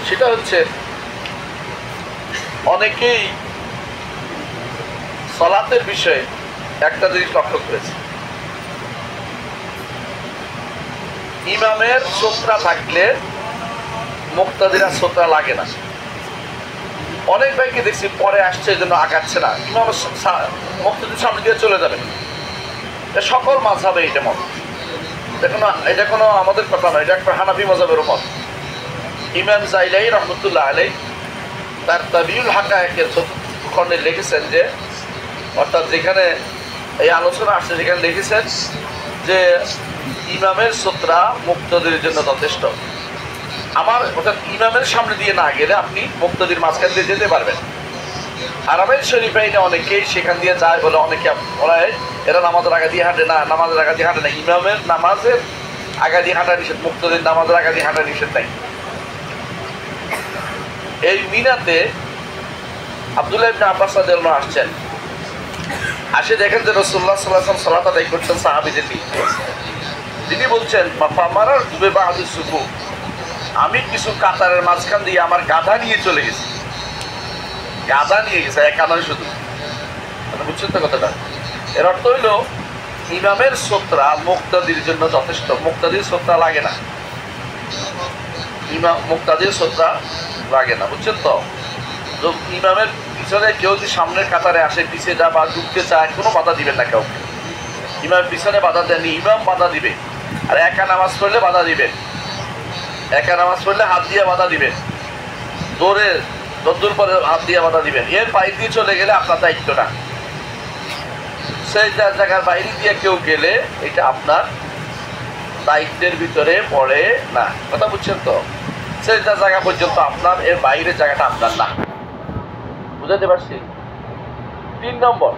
সেটা হচ্ছে অনেকেই সালাতের বিষয়ে একটা জিনিস লক্ষ্য করেছে, ইমামের সোতরা থাকলে মুক্তাদিরা সোতরা লাগে না। অনেক ভাইকে দেখছি পরে আসছে এই জন্য আগাচ্ছে না, ইমাম মুক্তাদির সামনে দিয়ে চলে যাবে। সকল মাযহাবে এটা মত, এটা কোনো আমাদের কথা নয়, এটা একটা হানাফি মাযহাবের মত। ইমাম জাইলাই রহমতুল্লাহ আলাইহি তার তাবিউল হাকায়েকের খণ্ডে লিখেছেন যে, অর্থাৎ যেখানে এই আলোচনা আসছে সেখানে লিখেছেন যে ইমামের সুতরা মুক্তাদির জন্য যথেষ্ট। আমার অর্থাৎ ইমামের সামনে দিয়ে না গেলে আপনি মুক্তাদির মাঝখান দিয়ে যেতে পারবেন। আরামের শরীফে এটা অনেকেই সেখান দিয়ে যায় বলে অনেকে ওরা এরা নামাজের আগা দিয়ে হাঁটে না, নামাজের আগা দিয়ে হাঁটে না। ইমামের নামাজের আগা দিয়ে হাঁটা নিষেধ, মুক্তাদির নামাজের আগা দিয়ে হাঁটা নিষেধ নাই। এই মিনাতে আব্দুল্লাহ ইবনে আব্বাস রাদিয়াল্লাহু আনহু আসছেন, আসে দেখেন যে রাসূলুল্লাহ সাল্লাল্লাহু আলাইহি ওয়াসাল্লাম সালাত আদায় করছেন সাহাবীদের নিয়ে। তিনি বলছেন ফামারার দুবে বাদু সুফু, আমি কিছু কাতারের মাঝখান দিয়ে আমার গাধা নিয়ে চলে গেছি। গাধা নিয়ে গেছে, একা নয় শুধু। বুঝছেন তো কথাটা? এর অর্থ হইল ইমামের সুতরা মুক্তাদির জন্য যথেষ্ট, মুক্তাদির সুতরা লাগে না, ইমাম মুক্তাদির সুতরা লাগে না। বুঝছেন তো? ইমামের পিছনে কেউ যদি সামনের কাতারে আসে, পিছিয়ে যা বা ঢুকতে চায়, কোনো বাধা দিবেন না কাউকে। ইমাম পিছনে বাধা দেননি, ইমাম বাধা দিবে। আর একা নামাজ পড়লে বাধা দিবেন, একা নামাজ পড়লে হাত দিয়ে বাধা দিবেন, দৌড়ে দদ্দুর পরে হাত দিয়ে বাধা দিবেন। এর বাইরে দিয়ে চলে গেলে আপনার দায়িত্ব না। সেই জায়গার বাইরে দিয়ে কেউ গেলে এটা আপনার দায়িত্বের ভিতরে পড়ে না। কথা বুঝছেন তো? সেই জায়গা পর্যন্ত আপনার, এর বাইরের জায়গাটা আপনার না। বুঝাতে পারছি? 3 নম্বর,